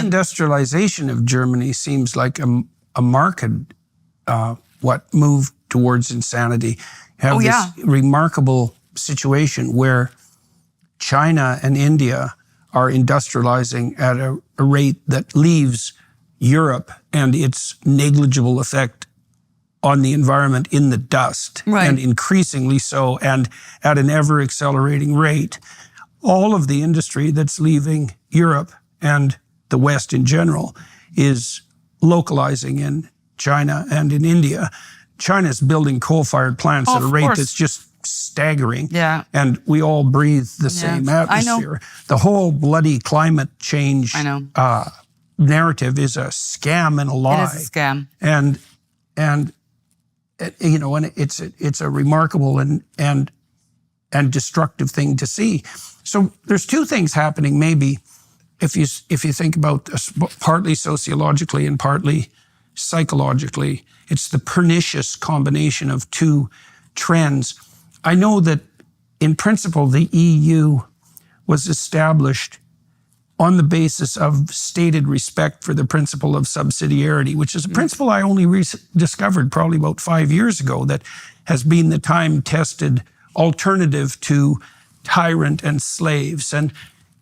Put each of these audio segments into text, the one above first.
Industrialization of Germany seems like a marked move towards insanity. You have this remarkable situation where China and India are industrializing at a rate that leaves Europe and its negligible effect on the environment in the dust, and increasingly so, and at an ever-accelerating rate. All of the industry that's leaving Europe and the West in general is localizing in China and in India. China's building coal-fired plants at a rate that's just staggering. Yeah. And we all breathe the same atmosphere. The whole bloody climate change narrative is a scam and a lie. It is a scam. And you know, and it's a remarkable and destructive thing to see. So there's two things happening, maybe, if you think about this, partly sociologically and partly psychologically. It's the pernicious combination of two trends. I know that in principle, the EU was established on the basis of stated respect for the principle of subsidiarity, which is a principle I only discovered probably about 5 years ago, that has been the time-tested alternative to tyrant and slaves. And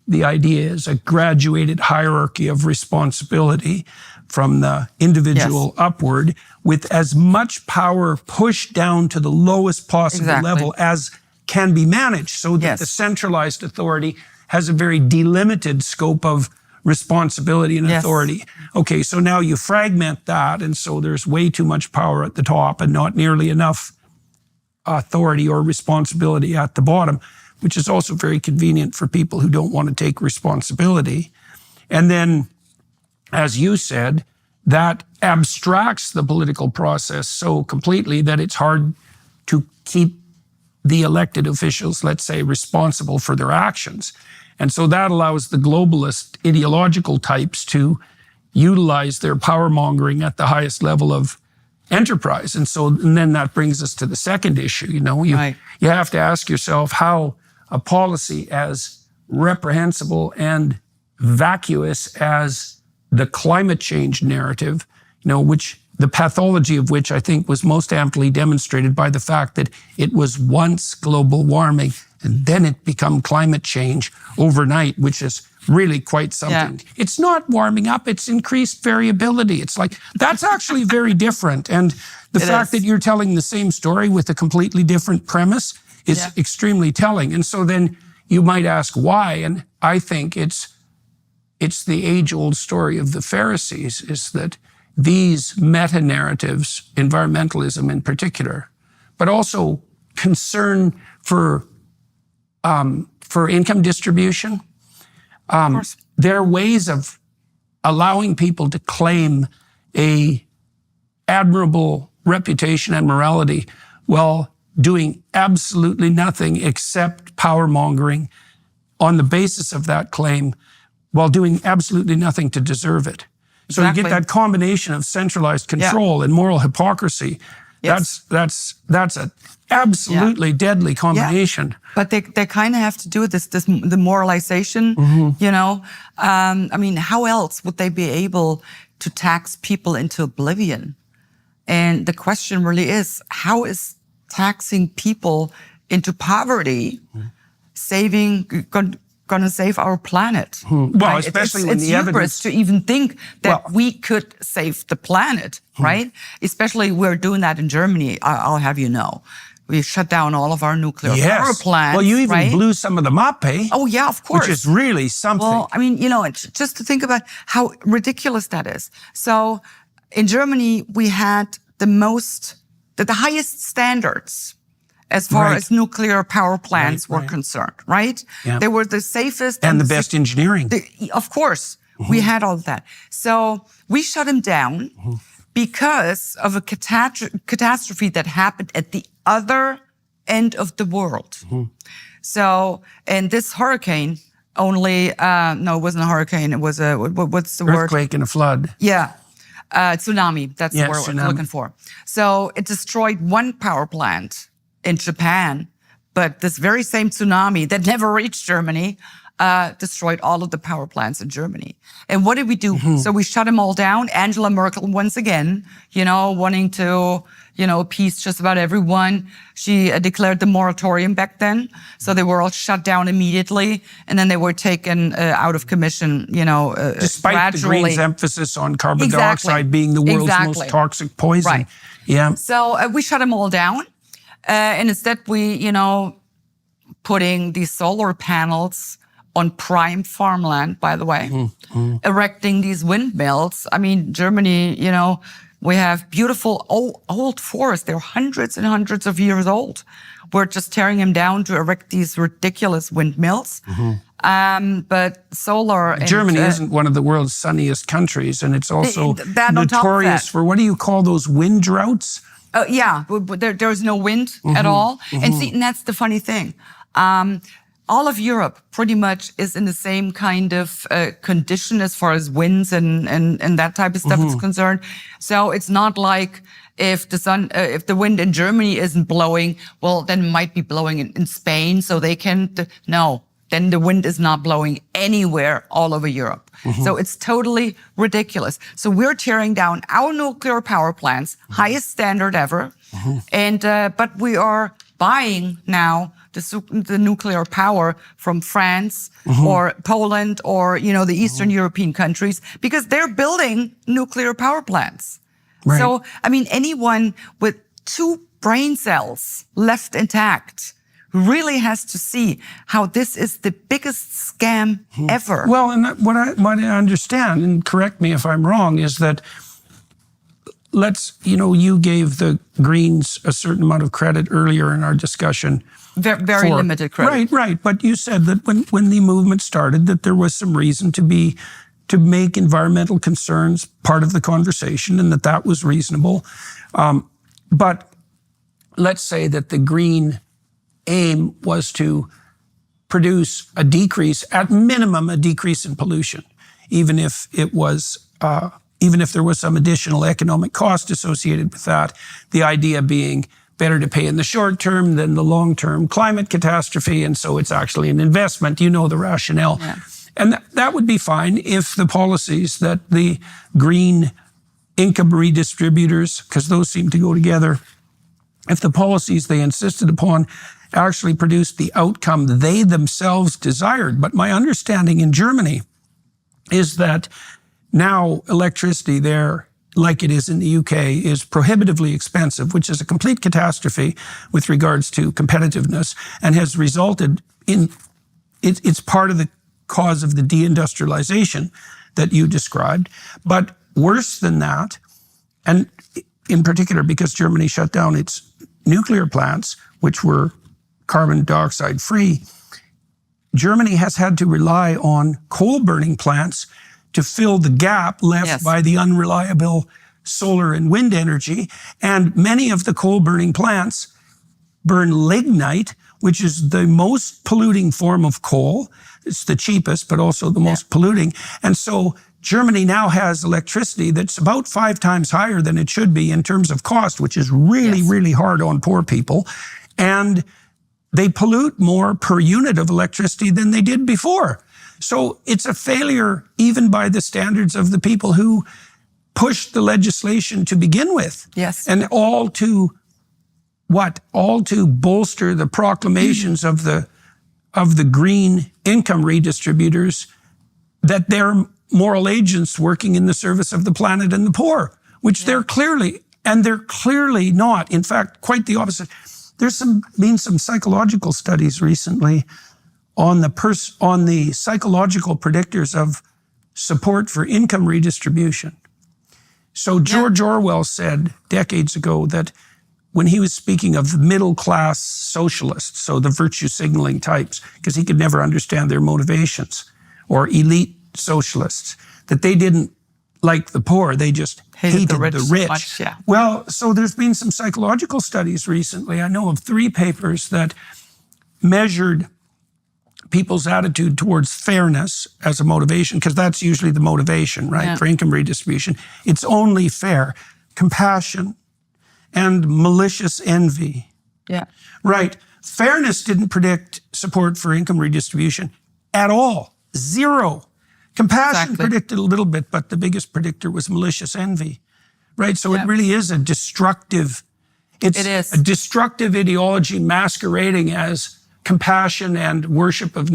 the idea is a graduated hierarchy of responsibility from the individual upward, with as much power pushed down to the lowest possible level as can be managed, so that the centralized authority has a very delimited scope of responsibility and authority. Okay, so now you fragment that, and so there's way too much power at the top and not nearly enough authority or responsibility at the bottom, which is also very convenient for people who don't want to take responsibility. And then, as you said, that abstracts the political process so completely that it's hard to keep the elected officials, let's say, responsible for their actions. And so that allows the globalist ideological types to utilize their power mongering at the highest level of enterprise. And then that brings us to the second issue. You know, you have to ask yourself how a policy as reprehensible and vacuous as the climate change narrative, you know, which the pathology of which I think was most amply demonstrated by the fact that it was once global warming and then it became climate change overnight, which is really quite something. It's not warming up, it's increased variability. It's like, that's actually very different. And the fact that you're telling the same story with a completely different premise is extremely telling. And so then you might ask why, and I think it's the age-old story of the Pharisees, is that these meta-narratives, environmentalism in particular, but also concern for income distribution, they're ways of allowing people to claim a admirable reputation and morality while doing absolutely nothing except power mongering on the basis of that claim, while doing absolutely nothing to deserve it. So you get that combination of centralized control and moral hypocrisy. That's an absolutely deadly combination. But they kind of have to do the moralization, you know. I mean, how else would they be able to tax people into oblivion? And the question really is, how is taxing people into poverty going to save our planet? Well, especially when the evidence... It's hubris to even think that we could save the planet, right? Especially we're doing that in Germany, I'll have you know. We shut down all of our nuclear power plants. Well, you even blew some of them up, eh? Oh, yeah, of course. Which is really something. Well, I mean, you know, just to think about how ridiculous that is. So in Germany, we had the highest standards as far as nuclear power plants were concerned, right? They were the safest. And the best engineering. Of course, we had all of that. So we shut them down because of a catastrophe that happened at the other end of the world. So, and this hurricane only, no, it wasn't a hurricane, it was what's the word? Earthquake and a flood. Yeah. Tsunami, that's the word we're looking for. So it destroyed one power plant in Japan, but this very same tsunami that never reached Germany destroyed all of the power plants in Germany. And what did we do? So we shut them all down. Angela Merkel, once again, wanting to, appease just about everyone. She declared the moratorium back then. So they were all shut down immediately. And then they were taken out of commission, Despite gradually. the Greens' emphasis on carbon dioxide being the world's most toxic poison. Right. Yeah. So we shut them all down. And instead we, putting these solar panels on prime farmland, by the way, erecting these windmills. I mean, Germany, we have beautiful old forests. They're hundreds and hundreds of years old. We're just tearing them down to erect these ridiculous windmills. But solar... Germany isn't one of the world's sunniest countries, and it's also notorious for, what do you call those, wind droughts? Yeah, there's no wind at all. And see, and that's the funny thing. All of Europe pretty much is in the same kind of condition as far as winds and that type of stuff is concerned. So it's not like if the wind in Germany isn't blowing, well, then it might be blowing in Spain, so they can. No, then the wind is not blowing anywhere all over Europe. So it's totally ridiculous. So we're tearing down our nuclear power plants, highest standard ever, and but we are buying now the nuclear power from France or Poland or, the Eastern European countries because they're building nuclear power plants. Right. So, I mean, anyone with 2 brain cells left intact really has to see how this is the biggest scam ever. Well, and what I understand, and correct me if I'm wrong, is that you gave the Greens a certain amount of credit earlier in our discussion. Very limited credit. Right. But you said that when the movement started, that there was some reason to make environmental concerns part of the conversation, and that was reasonable. But let's say that the Green aim was to produce at minimum a decrease in pollution, even if there was some additional economic cost associated with that. The idea being better to pay in the short term than the long-term climate catastrophe, and so it's actually an investment. You know the rationale. Yeah. And that would be fine if the policies that the green income redistributors, because those seem to go together, if the policies they insisted upon actually produced the outcome they themselves desired. But my understanding in Germany is that now electricity there, like it is in the UK, is prohibitively expensive, which is a complete catastrophe with regards to competitiveness and has resulted in, it's part of the cause of the de-industrialization that you described. But worse than that, and in particular because Germany shut down its nuclear plants, which were carbon dioxide free, Germany has had to rely on coal burning plants to fill the gap left by the unreliable solar and wind energy. And many of the coal burning plants burn lignite, which is the most polluting form of coal. It's the cheapest, but also the most polluting. And so Germany now has electricity that's about 5 times higher than it should be in terms of cost, which is really, really hard on poor people. And they pollute more per unit of electricity than they did before. So it's a failure even by the standards of the people who pushed the legislation to begin with. Yes. And all to what? All to bolster the proclamations of the green income redistributors that they're moral agents working in the service of the planet and the poor, which they're clearly not. In fact, quite the opposite. There's been some psychological studies recently on the psychological predictors of support for income redistribution. So George Orwell said decades ago that when he was speaking of the middle-class socialists, so the virtue signaling types, because he could never understand their motivations, or elite socialists, that they didn't like the poor, they just hated the rich. So much, yeah. Well, so there's been some psychological studies recently. I know of 3 papers that measured people's attitude towards fairness as a motivation, because that's usually the motivation, right, for income redistribution. It's only fair. Compassion and malicious envy. Yeah. Right. Fairness didn't predict support for income redistribution. at all. Zero. Compassion Exactly. predicted a little bit, but the biggest predictor was malicious envy, right? So Yeah. it really is a destructive, It is. a destructive ideology masquerading as compassion and worship of